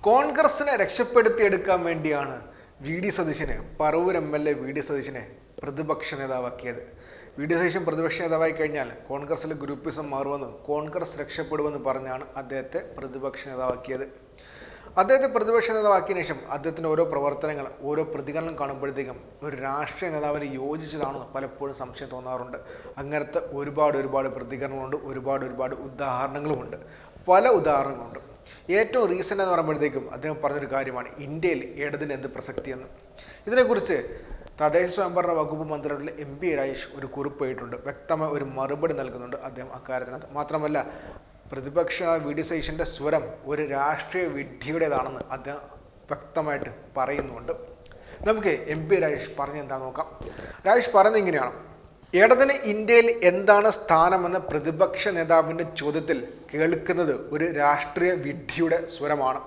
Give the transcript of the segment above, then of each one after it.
കോൺഗ്രസിനെ രക്ഷപ്പെടുത്തിയെടുക്കാൻ വേണ്ടിയാണ് വി.ഡി. സതീശനെ പറവൂർ എം.എൽ.എ. വി.ഡി. സതീശനെ പ്രതിപക്ഷ നേതാവാക്കിയത്. വി.ഡി. സതീശൻ പ്രതിപക്ഷ നേതാവായി കഴിഞ്ഞാൽ കോൺഗ്രസിലെ ഗ്രൂപ്പിസം മാറുമെന്നും കോൺഗ്രസ് രക്ഷപ്പെടുമെന്ന് പറഞ്ഞാണ് അദ്ദേഹത്തെ പ്രതിപക്ഷ നേതാവാക്കിയത്. അദ്ദേഹത്തെ പ്രതിപക്ഷ നേതാവാക്കിയതിനു ശേഷം അദ്ദേഹത്തിൻ്റെ ഓരോ പ്രവർത്തനങ്ങൾ, ഓരോ പ്രതികരണം കാണുമ്പോഴത്തേക്കും ഒരു രാഷ്ട്രീയ നേതാവിന് യോജിച്ചതാണെന്ന് പലപ്പോഴും സംശയം തോന്നാറുണ്ട്. അങ്ങനത്തെ ഒരുപാട് പ്രതികരണങ്ങളുണ്ട്, ഒരുപാട് ഉദാഹരണങ്ങളുമുണ്ട്. പല ഉദാഹരണങ്ങളുണ്ട്. ഏറ്റവും റീസെൻ്റ് എന്ന് പറയുമ്പോഴത്തേക്കും അദ്ദേഹം പറഞ്ഞൊരു കാര്യമാണ് ഇന്ത്യയിൽ ഇടതിന് എന്ത് പ്രസക്തിയെന്ന്. ഇതിനെക്കുറിച്ച് തദ്ദേശ സ്വയംഭരണ വകുപ്പ് മന്ത്രിയുടെ എം.പി. രാജേഷ് ഒരു കുറിപ്പ് എഴുതിയിട്ടുണ്ട്. വ്യക്തമായ ഒരു മറുപടി നൽകുന്നുണ്ട് അദ്ദേഹം അക്കാര്യത്തിനകത്ത്. മാത്രമല്ല പ്രതിപക്ഷ വി.ഡി. സതീശൻ്റെ സ്വരം ഒരു രാഷ്ട്രീയ വിഡ്ഢിയുടേതാണെന്ന് അദ്ദേഹം വ്യക്തമായിട്ട് പറയുന്നുണ്ട്. നമുക്ക് എം.പി. രാജേഷ് പറഞ്ഞെന്താണെന്ന് നോക്കാം. രാജേഷ് പറയുന്നത് ഇങ്ങനെയാണ്: ഇടതിന് ഇന്ത്യയിൽ എന്താണ് സ്ഥാനമെന്ന പ്രതിപക്ഷ നേതാവിൻ്റെ ചോദ്യത്തിൽ കേൾക്കുന്നത് ഒരു രാഷ്ട്രീയ വിഡ്ഢിയുടെ സ്വരമാണ്.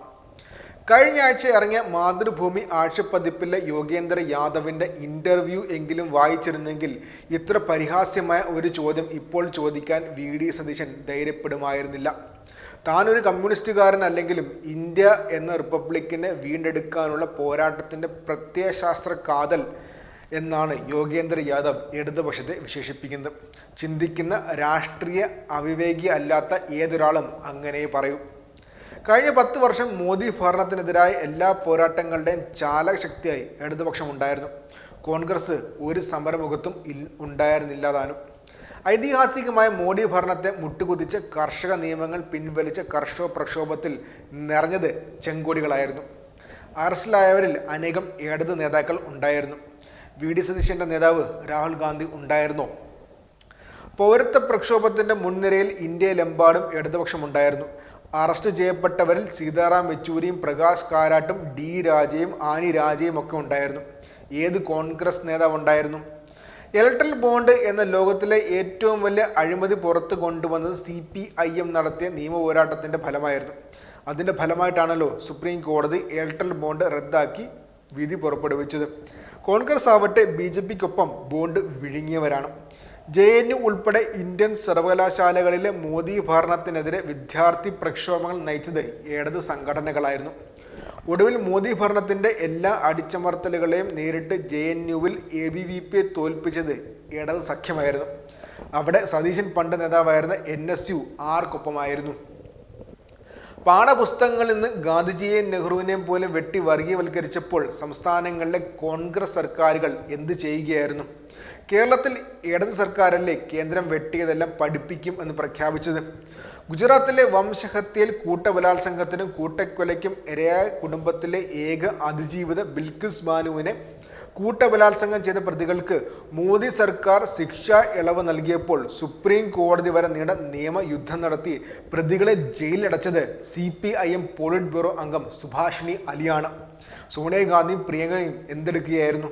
കഴിഞ്ഞ ആഴ്ച ഇറങ്ങിയ മാതൃഭൂമി ആഴ്ചപ്പതിപ്പിലെ യോഗേന്ദ്ര യാദവിൻ്റെ ഇൻ്റർവ്യൂ എങ്കിലും വായിച്ചിരുന്നെങ്കിൽ ഇത്ര പരിഹാസ്യമായ ഒരു ചോദ്യം ഇപ്പോൾ ചോദിക്കാൻ വി.ഡി. സതീശൻ ധൈര്യപ്പെടുമായിരുന്നില്ല. താനൊരു കമ്മ്യൂണിസ്റ്റുകാരനല്ലെങ്കിലും ഇന്ത്യ എന്ന റിപ്പബ്ലിക്കിനെ വീണ്ടെടുക്കാനുള്ള പോരാട്ടത്തിൻ്റെ പ്രത്യയശാസ്ത്ര കാതൽ എന്നാണ് യോഗേന്ദ്ര യാദവ് ഇടതുപക്ഷത്തെ വിശേഷിപ്പിക്കുന്നത്. ചിന്തിക്കുന്ന രാഷ്ട്രീയ അവിവേകി അല്ലാത്ത ഏതൊരാളും അങ്ങനെ പറയും. കഴിഞ്ഞ 10 വർഷം മോദി ഭരണത്തിനെതിരായ എല്ലാ പോരാട്ടങ്ങളുടെയും ചാലകശക്തിയായി ഇടതുപക്ഷം ഉണ്ടായിരുന്നു. കോൺഗ്രസ് ഒരു സമരമുഖത്തും ഉണ്ടായിരുന്നില്ല താനും. ഐതിഹാസികമായ മോഡി ഭരണത്തെ മുട്ടുകുതിച്ച് കർഷക നിയമങ്ങൾ പിൻവലിച്ച കർഷക പ്രക്ഷോഭത്തിൽ നിറഞ്ഞത് ചെങ്കൊടികളായിരുന്നു. അറസ്റ്റിലായവരിൽ അനേകം ഇടത് നേതാക്കൾ ഉണ്ടായിരുന്നു. വി.ഡി. സതീശൻ്റെ നേതാവ് രാഹുൽ ഗാന്ധി ഉണ്ടായിരുന്നോ? പൗരത്വ പ്രക്ഷോഭത്തിൻ്റെ മുൻനിരയിൽ ഇന്ത്യയിലെമ്പാടും ഇടതുപക്ഷമുണ്ടായിരുന്നു. അറസ്റ്റ് ചെയ്യപ്പെട്ടവരിൽ സീതാറാം യെച്ചൂരിയും പ്രകാശ് കാരാട്ടും ഡി രാജയും ആനി രാജയും ഒക്കെ ഉണ്ടായിരുന്നു. ഏത് കോൺഗ്രസ് നേതാവ് ഉണ്ടായിരുന്നു? ഇലക്ട്രൽ ബോണ്ട് എന്ന ലോകത്തിലെ ഏറ്റവും വലിയ അഴിമതി പുറത്തു കൊണ്ടുവന്നത് CPIM നടത്തിയ നിയമ പോരാട്ടത്തിൻ്റെ ഫലമായിരുന്നു. അതിൻ്റെ ഫലമായിട്ടാണല്ലോ സുപ്രീം കോടതി ഇലക്ട്രൽ ബോണ്ട് റദ്ദാക്കി വിധി പുറപ്പെടുവിച്ചത്. കോൺഗ്രസ് ആവട്ടെ BJPക്കൊപ്പം ബോണ്ട് വിഴുങ്ങിയവരാണ്. JNU ഉൾപ്പെടെ ഇന്ത്യൻ സർവകലാശാലകളിലെ മോദി ഭരണത്തിനെതിരെ വിദ്യാർത്ഥി പ്രക്ഷോഭങ്ങൾ നയിച്ചത് ഇടത് സംഘടനകളായിരുന്നു. ഒടുവിൽ മോദി ഭരണത്തിൻ്റെ എല്ലാ അടിച്ചമർത്തലുകളെയും നേരിട്ട് JNUവിൽ ABVPയെ തോൽപ്പിച്ചത് ഇടത് സഖ്യമായിരുന്നു. അവിടെ സതീശൻ പണ്ട് നേതാവായിരുന്ന NSU ആർക്കൊപ്പമായിരുന്നു? പാഠപുസ്തകങ്ങളിൽ നിന്ന് ഗാന്ധിജിയെയും നെഹ്റുവിനെയും പോലെ വെട്ടി വർഗീയവൽക്കരിച്ചപ്പോൾ സംസ്ഥാനങ്ങളിലെ കോൺഗ്രസ് സർക്കാരുകൾ എന്ത് ചെയ്യുകയായിരുന്നു? കേരളത്തിൽ ഇടത് സർക്കാരല്ലേ കേന്ദ്രം വെട്ടിയതെല്ലാം പഠിപ്പിക്കും എന്ന് പ്രഖ്യാപിച്ചത്? ഗുജറാത്തിലെ വംശഹത്യയിൽ കൂട്ടബലാത്സംഗത്തിനും കൂട്ടക്കൊലയ്ക്കും ഇരയായ കുടുംബത്തിലെ ഏക അതിജീവിത ബിൽക്കിസ് ബാനുവിനെ കൂട്ടബലാത്സംഗം ചെയ്ത പ്രതികൾക്ക് മോദി സർക്കാർ ശിക്ഷാ ഇളവ് നൽകിയപ്പോൾ സുപ്രീം കോടതി വരെ നീണ്ട നിയമയുദ്ധം നടത്തി പ്രതികളെ ജയിലിലടച്ചത് CPIM പോളിറ്റ് ബ്യൂറോ അംഗം സുഭാഷിണി അലിയാണ്. സോണിയാഗാന്ധിയും പ്രിയങ്കയും എന്തെടുക്കുകയായിരുന്നു?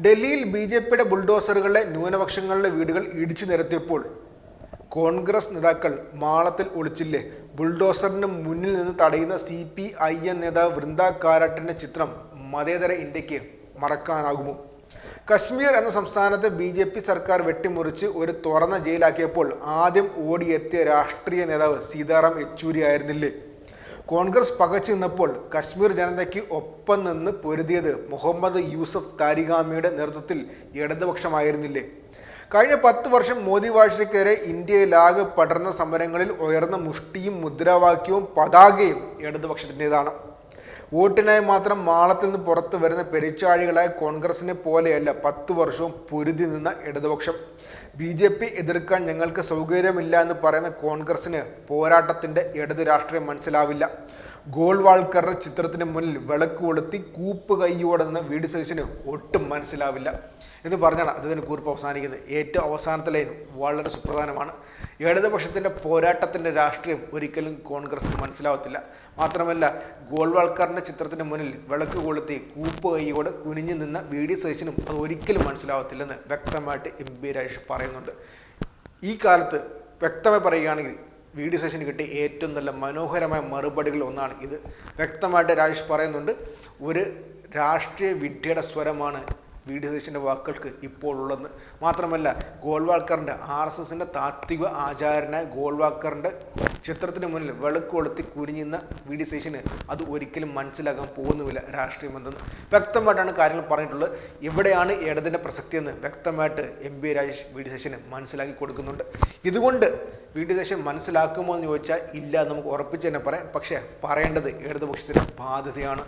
ഡൽഹിയിൽ BJPയുടെ ബുൾഡോസറുകളെ ന്യൂനപക്ഷങ്ങളുടെ വീടുകൾ ഇടിച്ചു നിരത്തിയപ്പോൾ കോൺഗ്രസ് നേതാക്കൾ മാളത്തിൽ ഒളിച്ചില്ലേ? ബുൾഡോസറിന് മുന്നിൽ നിന്ന് തടയുന്ന CPIM നേതാവ് വൃന്ദ കാരാട്ടിൻ്റെ ചിത്രം മതേതര ഇന്ത്യക്ക് മറക്കാനാകുമോ? കശ്മീർ എന്ന സംസ്ഥാനത്ത് BJP സർക്കാർ വെട്ടിമുറിച്ച് ഒരു തുറന്ന ജയിലാക്കിയപ്പോൾ ആദ്യം ഓടിയെത്തിയ രാഷ്ട്രീയ നേതാവ് സീതാറാം യെച്ചൂരി ആയിരുന്നില്ലേ? കോൺഗ്രസ് പകച്ചു നിന്നപ്പോൾ കശ്മീർ ജനതയ്ക്ക് ഒപ്പം നിന്ന് പൊരുതിയത് മുഹമ്മദ് യൂസഫ് താരിഗാമിയുടെ നേതൃത്വത്തിൽ ഇടതുപക്ഷമായിരുന്നില്ലേ? കഴിഞ്ഞ 10 വർഷം മോദി വാഴ്ചയ്ക്കെതിരെ ഇന്ത്യയിലാകെ പടർന്ന സമരങ്ങളിൽ ഉയർന്ന മുഷ്ടിയും മുദ്രാവാക്യവും പതാകയും ഇടതുപക്ഷത്തിൻ്റെതാണ്. വോട്ടിനായി മാത്രം മാളത്തിൽ നിന്ന് പുറത്തു വരുന്ന പെരിച്ചാഴികളായ കോൺഗ്രസിനെ പോലെയല്ല 10 വർഷവും പൊരുതി നിന്ന ഇടതുപക്ഷം. BJP എതിർക്കാൻ ഞങ്ങൾക്ക് സൗകര്യമില്ല എന്ന് പറയുന്ന കോൺഗ്രസിന് പോരാട്ടത്തിൻ്റെ ഇടത് രാഷ്ട്രീയം മനസ്സിലാവില്ല. ഗോൾവാൾക്കറുടെ ചിത്രത്തിന് മുന്നിൽ വിളക്ക് കൊളുത്തി കൂപ്പ് കൈയോടെ നിന്ന് വി.ഡി. സതീശന് ഒട്ടും മനസ്സിലാവില്ല എന്ന് പറഞ്ഞാണ് അദ്ദേഹത്തിന് കുറിപ്പ് അവസാനിക്കുന്നത്. ഏറ്റവും അവസാനത്തെ ലൈൻ വളരെ സുപ്രധാനമാണ്. ഇടതുപക്ഷത്തിൻ്റെ പോരാട്ടത്തിൻ്റെ രാഷ്ട്രീയം ഒരിക്കലും കോൺഗ്രസിന് മനസ്സിലാവത്തില്ല. മാത്രമല്ല ഗോൾവാൾക്കറിൻ്റെ ചിത്രത്തിന് മുന്നിൽ വിളക്ക് കൊളുത്തി കൂപ്പ് കൈയോടെ കുനിഞ്ഞു നിന്ന വി.ഡി. സതീശനും അത് ഒരിക്കലും മനസ്സിലാവത്തില്ലെന്ന് വ്യക്തമായിട്ട് എം.പി. രാജേഷ് പറയുന്നുണ്ട്. ഈ കാലത്ത് വ്യക്തമായി പറയുകയാണെങ്കിൽ വി.ഡി. സതീശന് കിട്ടിയ ഏറ്റവും നല്ല മനോഹരമായ മറുപടികൾ ഒന്നാണ് ഇത്. വ്യക്തമായിട്ട് രാജേഷ് പറയുന്നുണ്ട്, ഒരു രാഷ്ട്രീയ വിഡ്ഢിയുടെ സ്വരമാണ് വി ഡി സതീശൻ്റെ വാക്കുകൾക്ക് ഇപ്പോൾ ഉള്ളതെന്ന്. മാത്രമല്ല ഗോൾവാൾക്കറിൻ്റെ RSSൻ്റെ താത്വിക ആചാരനായ ഗോൾവാൾക്കറിൻ്റെ ചിത്രത്തിന് മുന്നിൽ വെളുക്ക് കൊളുത്തി കുനിഞ്ഞുന്ന വി ഡി സതീശന് അത് ഒരിക്കലും മനസ്സിലാക്കാൻ പോകുന്നുമില്ല രാഷ്ട്രീയമെന്തെന്ന്. വ്യക്തമായിട്ടാണ് കാര്യങ്ങൾ പറഞ്ഞിട്ടുള്ളത്. ഇവിടെയാണ് ഇടതിൻ്റെ പ്രസക്തിയെന്ന് വ്യക്തമായിട്ട് MB രാജേഷ് വി ഡി സതീശന് മനസ്സിലാക്കി കൊടുക്കുന്നുണ്ട്. ഇതുകൊണ്ട് വി ഡി സതീശൻ മനസ്സിലാക്കുമോ എന്ന് ചോദിച്ചാൽ ഇല്ല, നമുക്ക് ഉറപ്പിച്ച് തന്നെ പറയാം. പക്ഷേ പറയേണ്ടത് ഇടതുപക്ഷത്തിൻ്റെ ബാധ്യതയാണ്.